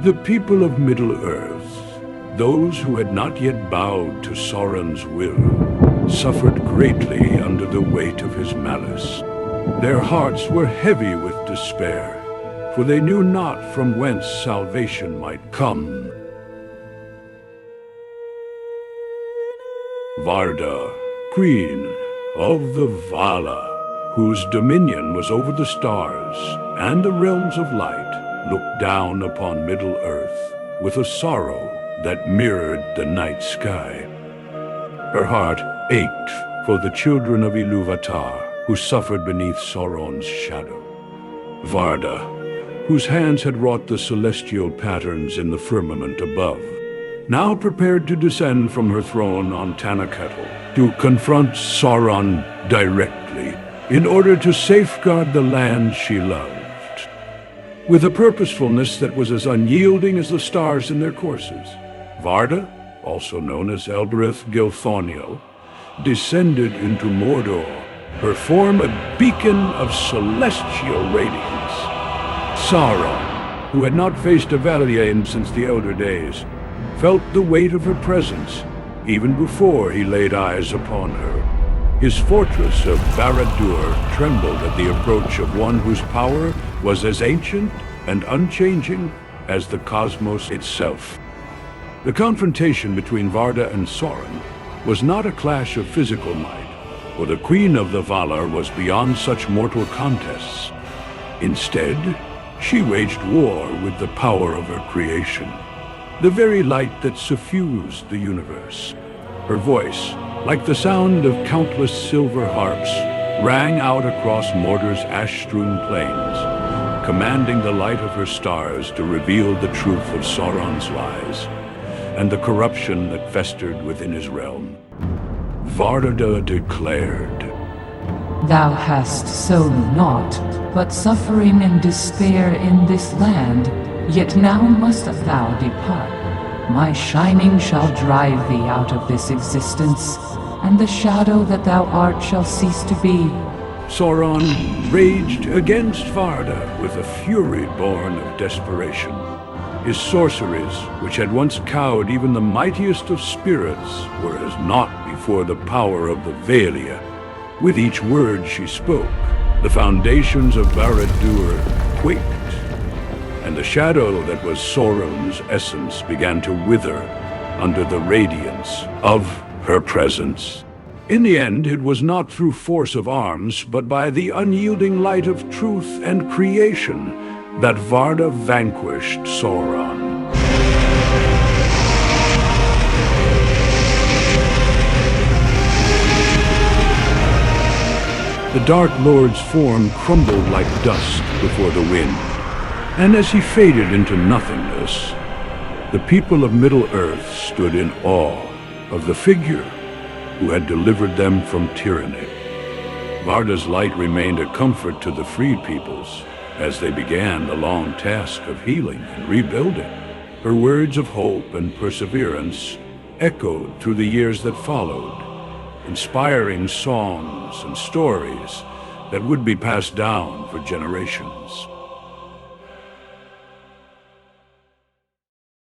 The people of Middle-earth, those who had not yet bowed to Sauron's will, suffered greatly under the weight of his malice. Their hearts were heavy with despair, for they knew not from whence salvation might come. Varda, queen of the Vala, whose dominion was over the stars and the realms of light, looked down upon Middle-earth with a sorrow that mirrored the night sky. Her heart ached for the children of Ilúvatar who suffered beneath Sauron's shadow. Varda, whose hands had wrought the celestial patterns in the firmament above, now prepared to descend from her throne on Tanakketl to confront Sauron directly in order to safeguard the land she loved. With a purposefulness that was as unyielding as the stars in their courses, Varda, also known as Elbereth Gilthoniel, descended into Mordor, her form a beacon of celestial radiance. Sauron, who had not faced a Valyrian since the Elder Days, felt the weight of her presence even before he laid eyes upon her. His fortress of Barad-dûr trembled at the approach of one whose power was as ancient and unchanging as the cosmos itself. The confrontation between Varda and Sauron was not a clash of physical might, for the Queen of the Valar was beyond such mortal contests. Instead, she waged war with the power of her creation, the very light that suffused the universe. Her voice, like the sound of countless silver harps, rang out across Mordor's ash-strewn plains, commanding the light of her stars to reveal the truth of Sauron's lies and the corruption that festered within his realm. Varda declared, "Thou hast sown naught but suffering and despair in this land, yet now must thou depart. My shining shall drive thee out of this existence, and the shadow that thou art shall cease to be." Sauron raged against Varda with a fury born of desperation. His sorceries, which had once cowed even the mightiest of spirits, were as naught before the power of the Valia. With each word she spoke, the foundations of Barad-dûr quaked, and the shadow that was Sauron's essence began to wither under the radiance of her presence. In the end, it was not through force of arms, but by the unyielding light of truth and creation that Varda vanquished Sauron. The Dark Lord's form crumbled like dust before the wind, and as he faded into nothingness, the people of Middle-earth stood in awe of the figure who had delivered them from tyranny. Varda's light remained a comfort to the freed peoples as they began the long task of healing and rebuilding. Her words of hope and perseverance echoed through the years that followed, inspiring songs and stories that would be passed down for generations.